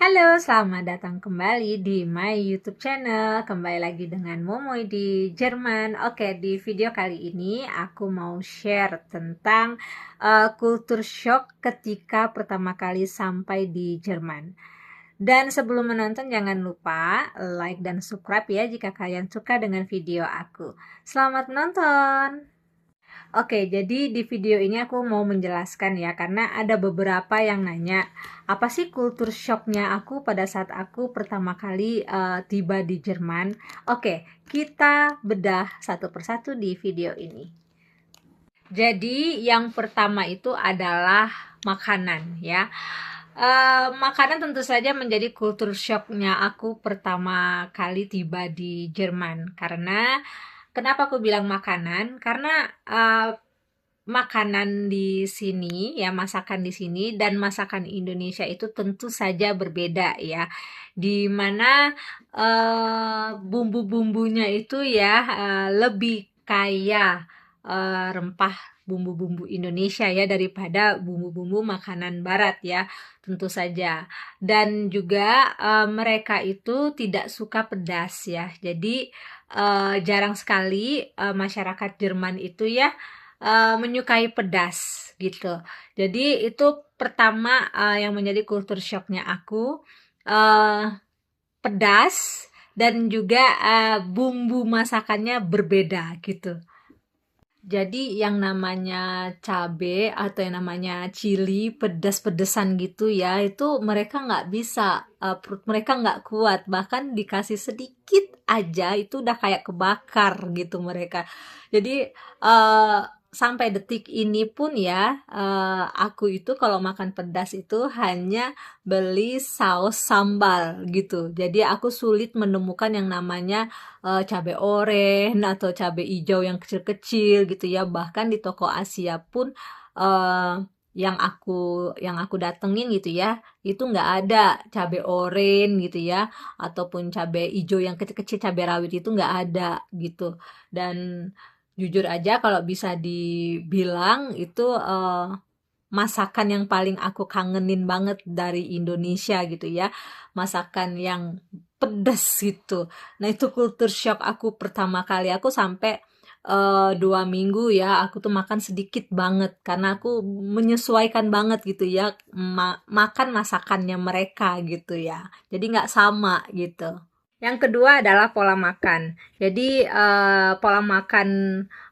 Halo, selamat datang kembali di my YouTube channel. Kembali lagi dengan Momoy di Jerman. Oke, di video kali ini aku mau share tentang kultur shock ketika pertama kali sampai di Jerman. Dan sebelum menonton jangan lupa like dan subscribe ya jika kalian suka dengan video aku. Selamat menonton. Oke, jadi di video ini aku mau menjelaskan ya, karena ada beberapa yang nanya, apa sih kultur shocknya aku pada saat aku pertama kali tiba di Jerman? Oke, kita bedah satu persatu di video ini. Jadi yang pertama itu adalah makanan ya. Makanan tentu saja menjadi kultur shocknya aku pertama kali tiba di Jerman. Karena kenapa aku bilang makanan? Karena makanan di sini ya, masakan di sini dan masakan Indonesia itu tentu saja berbeda ya. Di mana bumbu-bumbunya itu ya lebih kaya rempah bumbu-bumbu Indonesia ya daripada bumbu-bumbu makanan barat ya, tentu saja. Dan juga mereka itu tidak suka pedas ya. Jadi jarang sekali masyarakat Jerman itu ya menyukai pedas gitu. Jadi itu pertama yang menjadi kultur shocknya aku, pedas dan juga bumbu masakannya berbeda gitu. Jadi yang namanya cabe atau yang namanya chili pedas-pedesan gitu ya, itu mereka nggak bisa, perut mereka nggak kuat, bahkan dikasih sedikit aja itu udah kayak kebakar gitu mereka. Jadi sampai detik ini pun ya, aku itu kalau makan pedas itu hanya beli saus sambal gitu. Jadi aku sulit menemukan yang namanya cabai oren atau cabai hijau yang kecil-kecil gitu ya. Bahkan di toko Asia pun uh, yang aku datengin gitu ya, itu nggak ada cabai oren gitu ya, ataupun cabai hijau yang kecil-kecil, cabai rawit itu nggak ada gitu. Dan jujur aja kalau bisa dibilang itu masakan yang paling aku kangenin banget dari Indonesia gitu ya, masakan yang pedas gitu. Nah itu kultur shock aku pertama kali, aku sampai 2 minggu ya aku tuh makan sedikit banget karena aku menyesuaikan banget gitu ya, makan masakannya mereka gitu ya, jadi nggak sama gitu. Yang kedua adalah pola makan. Jadi pola makan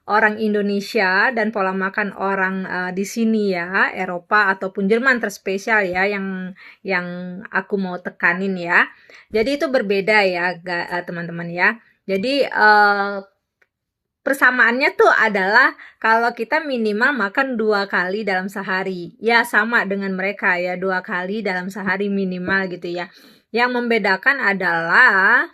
orang Indonesia dan pola makan orang di sini ya, Eropa ataupun Jerman terspesial ya, yang aku mau tekanin ya. Jadi itu berbeda ya, teman-teman ya. Jadi persamaannya tuh adalah kalau kita minimal makan 2 kali dalam sehari. Ya sama dengan mereka ya, 2 kali dalam sehari minimal gitu ya. Yang membedakan adalah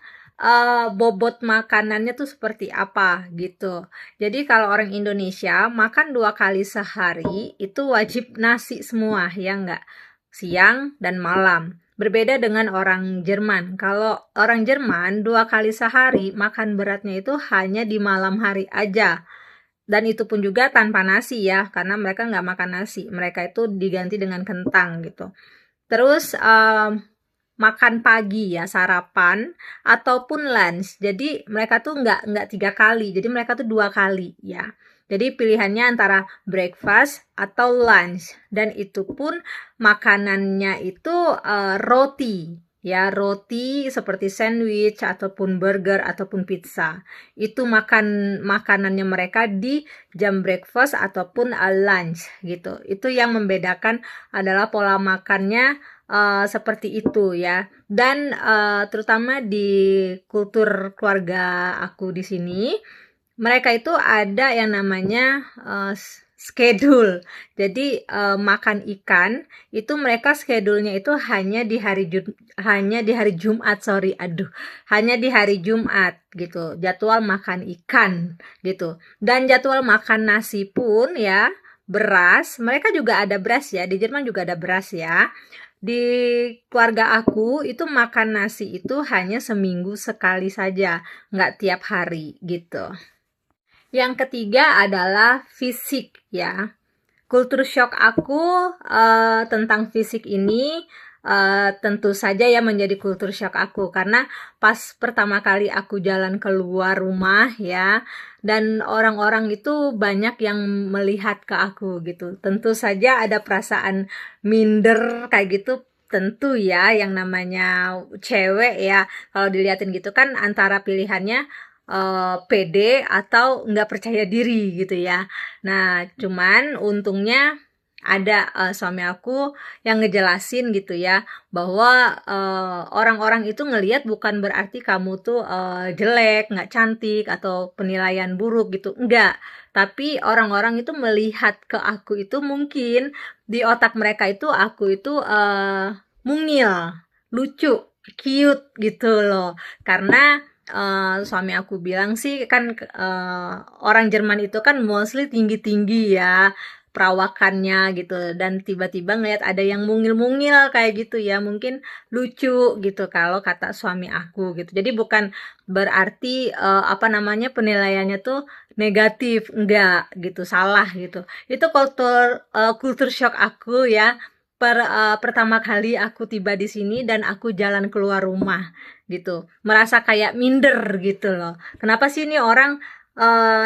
bobot makanannya tuh seperti apa gitu. Jadi kalau orang Indonesia makan 2 kali sehari itu wajib nasi semua ya enggak? Siang dan malam. Berbeda dengan orang Jerman. Kalau orang Jerman 2 kali sehari makan beratnya itu hanya di malam hari aja. Dan itu pun juga tanpa nasi ya, karena mereka nggak makan nasi. Mereka itu diganti dengan kentang gitu. Terus makan pagi ya, sarapan ataupun lunch. Jadi mereka tuh nggak 3 kali, jadi mereka tuh 2 kali ya. Jadi pilihannya antara breakfast atau lunch, dan itu pun makanannya itu roti ya, roti seperti sandwich ataupun burger ataupun pizza. Itu makanannya mereka di jam breakfast ataupun lunch gitu. Itu yang membedakan adalah pola makannya seperti itu ya. Dan terutama di kultur keluarga aku di sini, mereka itu ada yang namanya schedule. Jadi makan ikan itu mereka schedule-nya itu hanya di hari Jumat, sorry, aduh, hanya di hari Jumat gitu. Jadwal makan ikan gitu. Dan jadwal makan nasi pun ya, beras, mereka juga ada beras ya. Di Jerman juga ada beras ya. Di keluarga aku itu makan nasi itu hanya seminggu sekali saja, nggak tiap hari gitu. Yang ketiga adalah fisik ya. Kultur shock aku tentang fisik ini tentu saja ya menjadi kultur shock aku, karena pas pertama kali aku jalan keluar rumah ya, dan orang-orang itu banyak yang melihat ke aku gitu. Tentu saja ada perasaan minder kayak gitu, tentu ya, yang namanya cewek ya, kalau diliatin gitu kan antara pilihannya pede atau nggak percaya diri gitu ya. Nah, cuman untungnya ada suami aku yang ngejelasin gitu ya, bahwa orang-orang itu ngelihat bukan berarti kamu tuh jelek, nggak cantik, atau penilaian buruk gitu, enggak. Tapi orang-orang itu melihat ke aku itu mungkin di otak mereka itu aku itu mungil, lucu, cute gitu loh. Karena suami aku bilang sih kan orang Jerman itu kan mostly tinggi-tinggi ya perawakannya gitu, dan tiba-tiba ngeliat ada yang mungil-mungil kayak gitu ya, mungkin lucu gitu kalau kata suami aku gitu. Jadi bukan berarti apa namanya penilaiannya tuh negatif, enggak gitu, salah gitu. Itu kultur shock aku ya. Pertama kali aku tiba di sini dan aku jalan keluar rumah gitu, merasa kayak minder gitu loh. Kenapa sih ini orang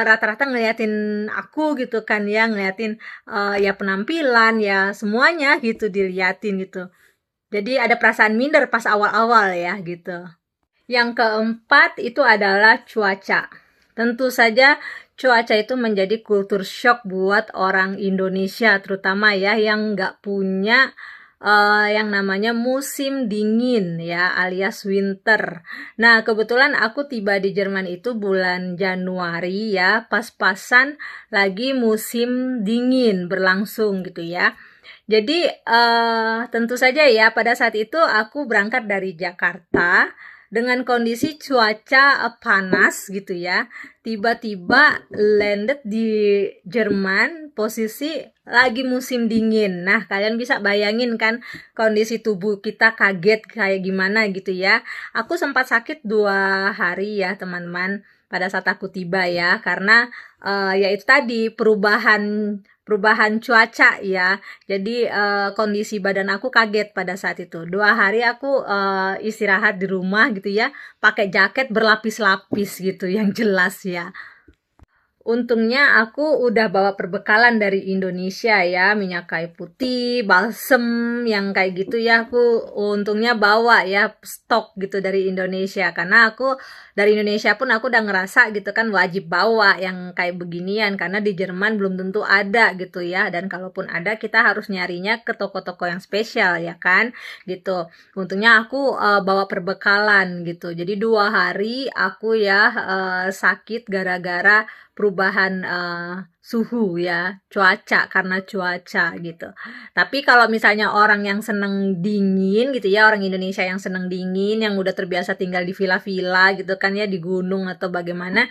rata-rata ngeliatin aku gitu kan ya, ngeliatin ya penampilan ya semuanya gitu diliatin gitu. Jadi ada perasaan minder pas awal-awal ya gitu. Yang keempat itu adalah cuaca. Tentu saja cuaca itu menjadi kultur shock buat orang Indonesia, terutama ya yang nggak punya yang namanya musim dingin ya, alias winter. Nah, kebetulan aku tiba di Jerman itu bulan Januari ya, pas-pasan lagi musim dingin berlangsung gitu ya. Jadi tentu saja ya pada saat itu aku berangkat dari Jakarta dengan kondisi cuaca panas gitu ya. Tiba-tiba landed di Jerman, posisi lagi musim dingin. Nah, kalian bisa bayangin kan kondisi tubuh kita kaget kayak gimana gitu ya. Aku sempat sakit 2 hari ya teman-teman pada saat aku tiba ya, karena ya itu tadi perubahan perubahan cuaca ya. Jadi kondisi badan aku kaget pada saat itu. 2 hari aku istirahat di rumah gitu ya, pakai jaket berlapis-lapis gitu yang jelas ya. Untungnya aku udah bawa perbekalan dari Indonesia ya, minyak kayu putih, balsem yang kayak gitu ya, aku untungnya bawa ya stok gitu dari Indonesia, karena aku dari Indonesia pun aku udah ngerasa gitu kan wajib bawa yang kayak beginian, karena di Jerman belum tentu ada gitu ya, dan kalaupun ada kita harus nyarinya ke toko-toko yang spesial ya kan gitu. Untungnya aku bawa perbekalan gitu, jadi 2 hari aku ya sakit gara-gara perubahan suhu ya, cuaca, karena cuaca gitu. Tapi kalau misalnya orang yang seneng dingin gitu ya, orang Indonesia yang seneng dingin, yang udah terbiasa tinggal di villa-villa gitu kan ya, di gunung atau bagaimana,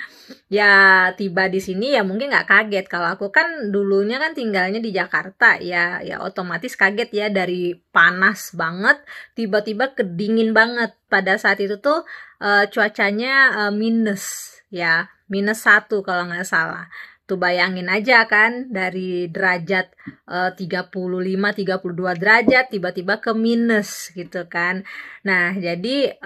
ya tiba di sini ya mungkin nggak kaget. Kalau aku kan dulunya kan tinggalnya di Jakarta ya, ya otomatis kaget ya, dari panas banget tiba-tiba ke dingin banget. Pada saat itu tuh cuacanya minus ya, -1 kalau nggak salah. Tuh bayangin aja kan, dari derajat 35-32 derajat tiba-tiba ke minus gitu kan. Nah, jadi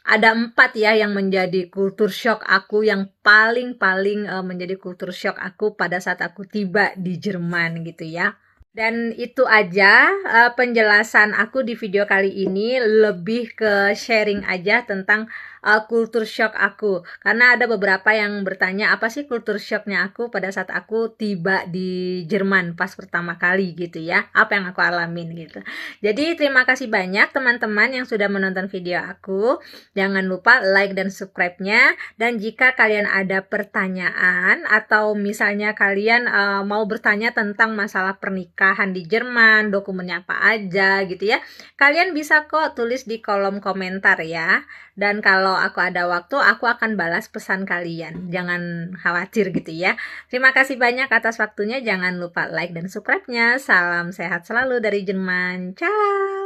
ada 4 ya yang menjadi kultur shock aku, yang paling-paling menjadi kultur shock aku pada saat aku tiba di Jerman gitu ya. Dan itu aja penjelasan aku di video kali ini, lebih ke sharing aja tentang kultur shock aku. Karena ada beberapa yang bertanya apa sih kultur shocknya aku pada saat aku tiba di Jerman pas pertama kali gitu ya. Apa yang aku alamin gitu. Jadi terima kasih banyak teman-teman yang sudah menonton video aku. Jangan lupa like dan subscribe-nya. Dan jika kalian ada pertanyaan atau misalnya kalian mau bertanya tentang masalah pernikahan di Jerman, dokumennya apa aja gitu ya, kalian bisa kok tulis di kolom komentar ya. Dan kalau aku ada waktu, aku akan balas pesan kalian. Jangan khawatir gitu ya. Terima kasih banyak atas waktunya. Jangan lupa like dan subscribe-nya. Salam sehat selalu dari Jerman. Ciao.